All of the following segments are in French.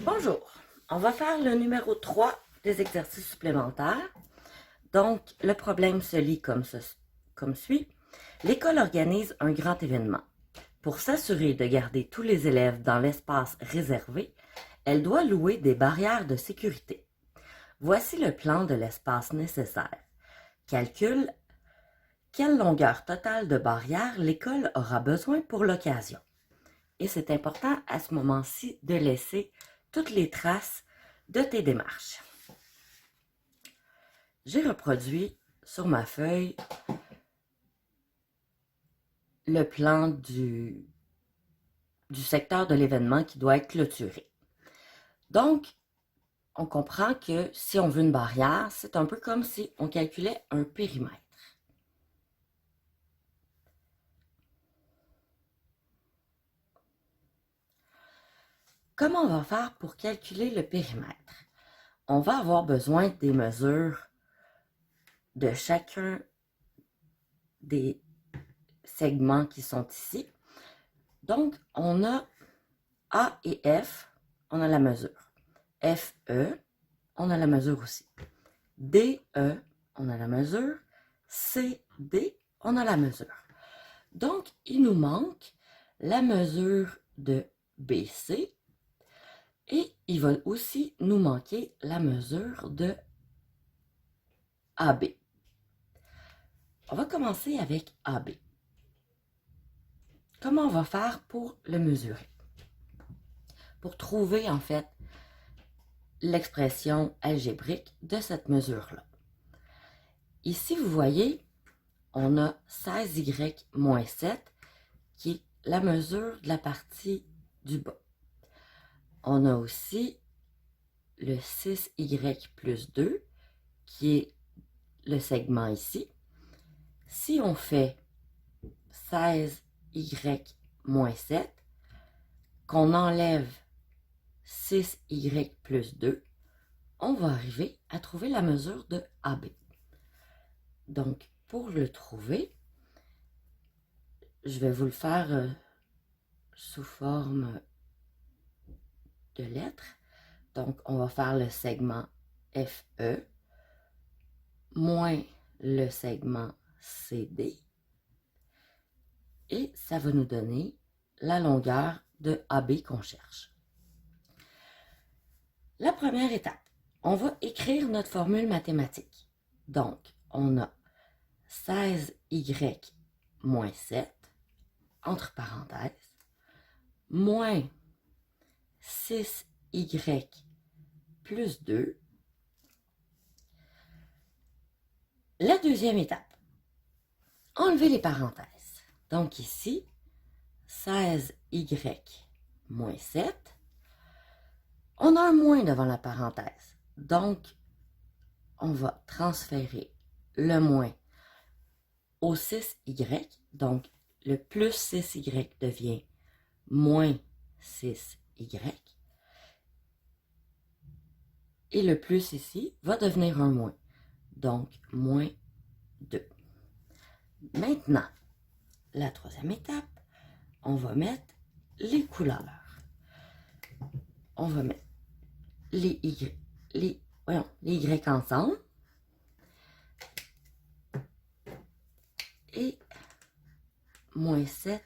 Bonjour, on va faire le numéro 3 des exercices supplémentaires. Donc, le problème se lit comme suit. L'école organise un grand événement. Pour s'assurer de garder tous les élèves dans l'espace réservé, elle doit louer des barrières de sécurité. Voici le plan de l'espace nécessaire. Calcule quelle longueur totale de barrières l'école aura besoin pour l'occasion. Et c'est important à ce moment-ci de laisser toutes les traces de tes démarches. J'ai reproduit sur ma feuille le plan du secteur de l'événement qui doit être clôturé. Donc, on comprend que si on veut une barrière, c'est un peu comme si on calculait un périmètre. Comment on va faire pour calculer le périmètre? On va avoir besoin des mesures de chacun des segments qui sont ici. Donc, on a A et F, on a la mesure. FE, on a la mesure aussi. DE, on a la mesure. CD, on a la mesure. Donc, il nous manque la mesure de BC et il va aussi nous manquer la mesure de AB. On va commencer avec AB. Comment on va faire pour le mesurer? Pour trouver en fait l'expression algébrique de cette mesure-là. Ici, vous voyez, on a 16y moins 7 qui est la mesure de la partie du bas. On a aussi le 6y plus 2 qui est le segment ici. Si on fait 16y moins 7, qu'on enlève 6y plus 2, on va arriver à trouver la mesure de AB. Donc, pour le trouver, je vais vous le faire sous forme de lettres. Donc, on va faire le segment FE moins le segment CD. Et ça va nous donner la longueur de AB qu'on cherche. La première étape, on va écrire notre formule mathématique. Donc, on a 16y moins 7, entre parenthèses, moins 6y plus 2. La deuxième étape, enlever les parenthèses. Donc ici, 16y moins 7. On a un moins devant la parenthèse. Donc, on va transférer le moins au 6y. Donc, le plus 6y devient moins 6y. Et le plus ici va devenir un moins. Donc, moins 2. Maintenant, la troisième étape, on va mettre les couleurs. On va mettre les Y ensemble. Et moins 7,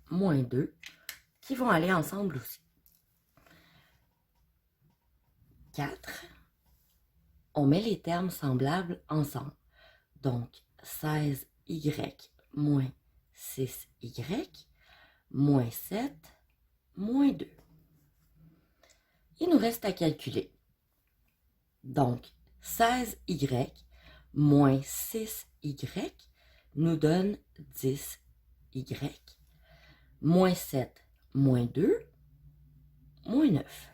moins 2, qui vont aller ensemble aussi. 4, on met les termes semblables ensemble. Donc, 16y moins 6y, moins 7, moins 2. Il nous reste à calculer. Donc, 16y moins 6y nous donne 10y, moins 7, moins 2, moins 9.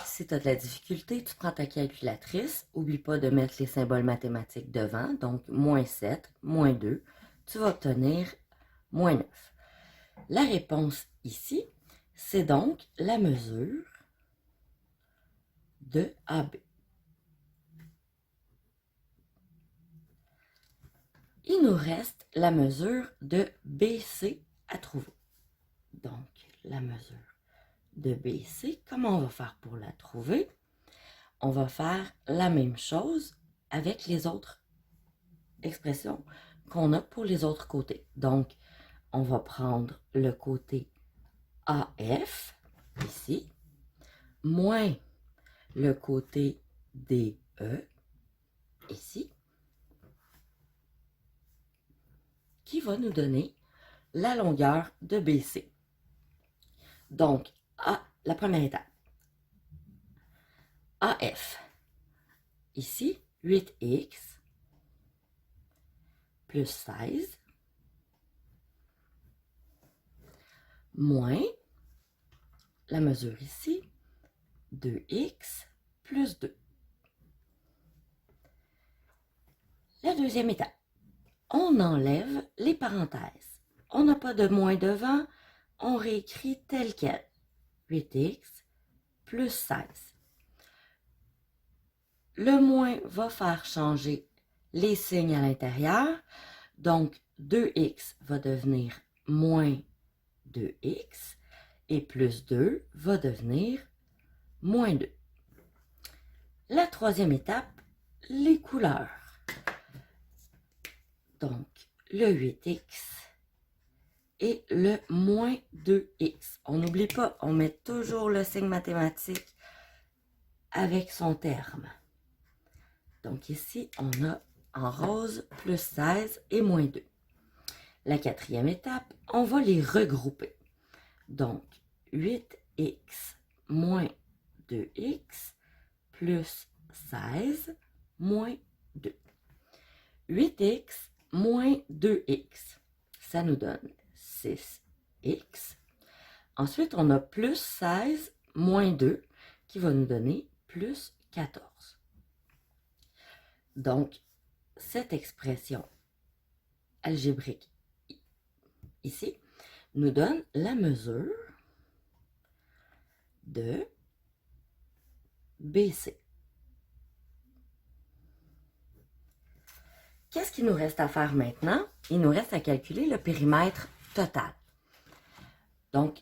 Si tu as de la difficulté, tu prends ta calculatrice. N'oublie pas de mettre les symboles mathématiques devant. Donc, moins 7, moins 2. Tu vas obtenir moins 9. La réponse ici, c'est donc la mesure de AB. Il nous reste la mesure de BC à trouver. Donc, la mesure de BC, comment on va faire pour la trouver? On va faire la même chose avec les autres expressions qu'on a pour les autres côtés. Donc, on va prendre le côté AF, ici, moins le côté DE, ici, qui va nous donner la longueur de BC. Donc, la première étape. AF, ici, 8x plus 16, moins la mesure ici, 2x plus 2. La deuxième étape, on enlève les parenthèses. On n'a pas de moins devant, on réécrit tel quel. 8x plus 16. Le moins va faire changer les signes à l'intérieur. Donc, 2x va devenir moins 2x et plus 2 va devenir moins 2. La troisième étape, les couleurs. Donc, le 8x et le moins 2x. On n'oublie pas, on met toujours le signe mathématique avec son terme. Donc ici, on a en rose plus 16 et moins 2. La quatrième étape, on va les regrouper. Donc, 8x moins 2x plus 16 moins 2. 8x moins 2x, ça nous donne 6x. Ensuite, on a plus 16 moins 2 qui va nous donner plus 14. Donc, cette expression algébrique ici nous donne la mesure de BC. Qu'est-ce qu'il nous reste à faire maintenant? Il nous reste à calculer le périmètre total. Donc,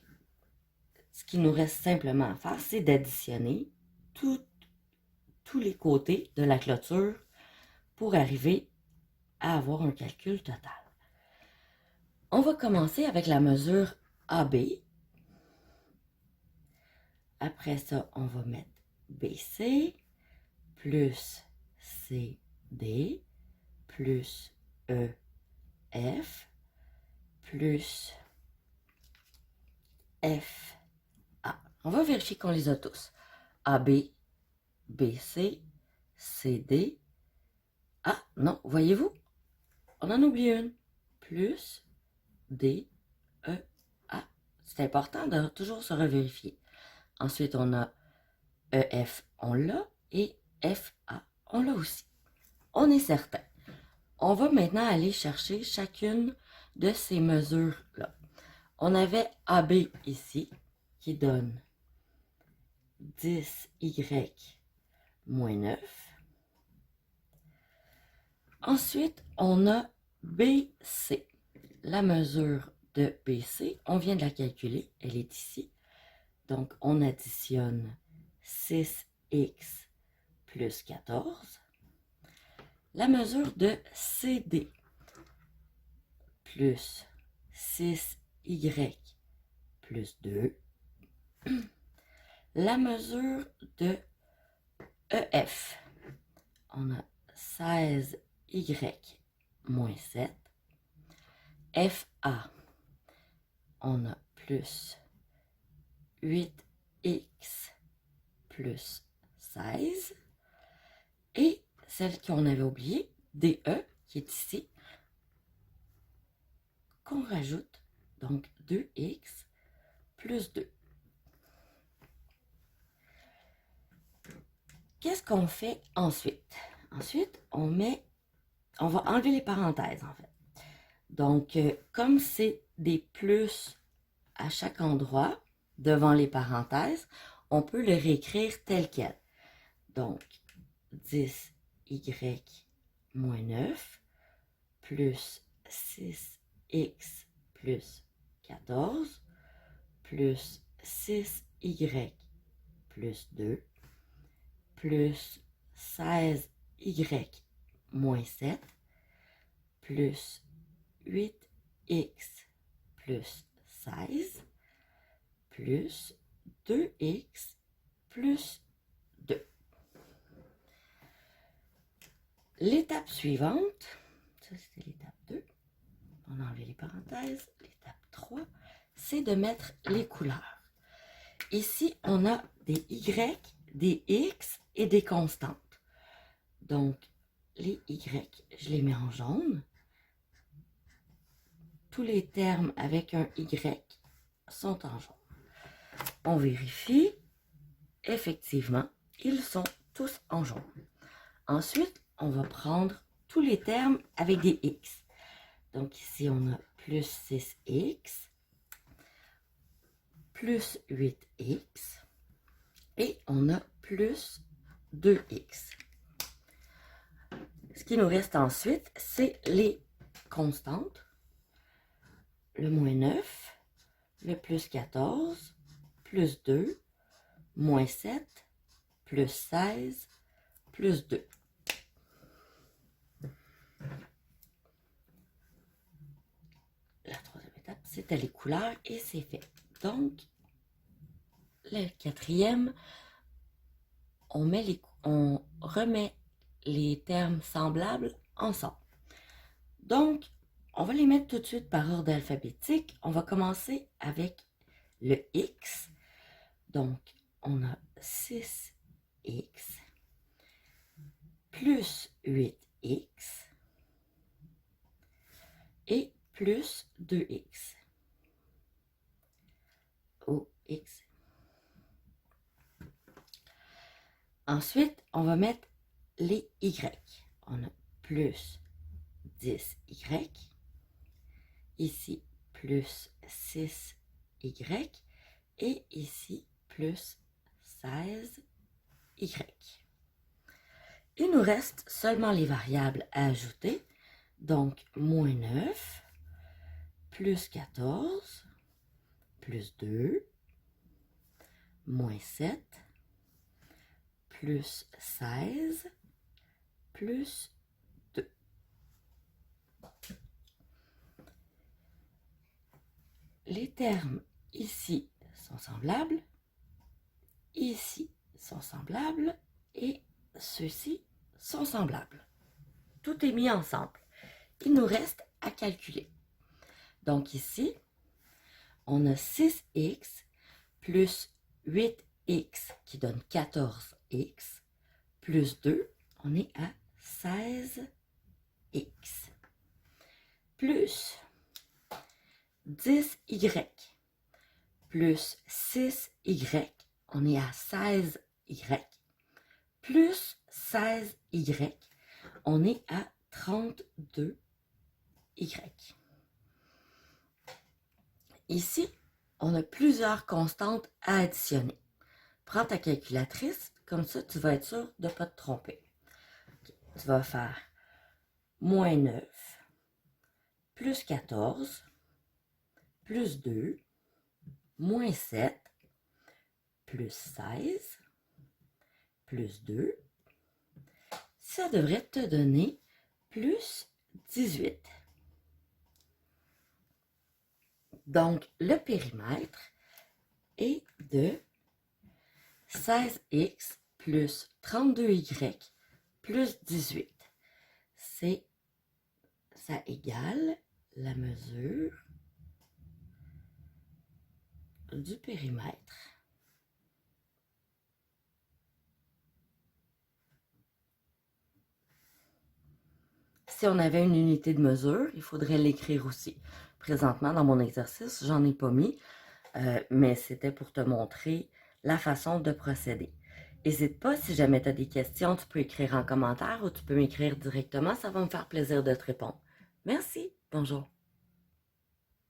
ce qu'il nous reste simplement à faire, c'est d'additionner tous les côtés de la clôture pour arriver à avoir un calcul total. On va commencer avec la mesure AB. Après ça, on va mettre BC plus CD plus EF plus FA. On va vérifier qu'on les a tous. AB, BC, CD. Ah, non, voyez-vous? On en oublie une. Plus D, E, A. C'est important de toujours se revérifier. Ensuite, on a EF, on l'a, et FA, on l'a aussi. On est certain. On va maintenant aller chercher chacune de ces mesures-là. On avait AB ici, qui donne 10y moins 9. Ensuite, on a BC. La mesure de BC, on vient de la calculer, elle est ici. Donc, on additionne 6x plus 14. La mesure de CD plus 6y plus 2. La mesure de EF, on a 16y moins 7. FA, on a plus 8x plus 16. Et celle qu'on avait oubliée, DE, qui est ici, qu'on rajoute, donc 2x plus 2. Qu'est-ce qu'on fait ensuite? Ensuite, on va enlever les parenthèses, en fait. Donc, comme c'est des plus à chaque endroit, devant les parenthèses, on peut le réécrire tel quel. Donc, 10y moins 9 plus 6x plus 14 plus 6 y plus 2 plus 16y moins 7 plus 8x plus 16 plus 2x plus 2. L'étape suivante, ça c'était l'étape 2, on a enlevé les parenthèses. L'étape 3, c'est de mettre les couleurs. Ici, on a des y, des x et des constantes. Donc, les y, je les mets en jaune. Tous les termes avec un y sont en jaune. On vérifie. Effectivement, ils sont tous en jaune. Ensuite, on va prendre tous les termes avec des x. Donc ici, on a plus 6x, plus 8x, et on a plus 2x. Ce qui nous reste ensuite, c'est les constantes. Le moins 9, le plus 14, plus 2, moins 7, plus 16, plus 2. La troisième étape, c'était les couleurs et c'est fait. Donc, le quatrième, on remet les termes semblables ensemble. Donc, on va les mettre tout de suite par ordre alphabétique. On va commencer avec le X. Donc, on a 6x plus 8x et plus 2x. OX. Ensuite, on va mettre les Y. On a plus 10y. Ici, plus 6y. Et ici, plus 16y. Il nous reste seulement les variables à ajouter. Donc, moins 9, plus 14, plus 2, moins 7, plus 16, plus 2. Les termes ici sont semblables, ici sont semblables et ceux-ci sont semblables. Tout est mis ensemble. Il nous reste à calculer. Donc ici, on a 6x plus 8x qui donne 14x plus 2, on est à 16x. Plus 10y plus 6y, on est à 16y. Plus 16y, on est à 32y. Ici, on a plusieurs constantes à additionner. Prends ta calculatrice, comme ça tu vas être sûr de ne pas te tromper. Okay. Tu vas faire moins 9, plus 14, plus 2, moins 7, plus 16, plus 2. Ça devrait te donner plus 18. Donc, le périmètre est de 16x plus 32y plus 18. Ça égale la mesure du périmètre. Si on avait une unité de mesure, il faudrait l'écrire aussi. Présentement, dans mon exercice, j'en ai pas mis, mais c'était pour te montrer la façon de procéder. N'hésite pas, si jamais tu as des questions, tu peux écrire en commentaire ou tu peux m'écrire directement, ça va me faire plaisir de te répondre. Merci, bonjour.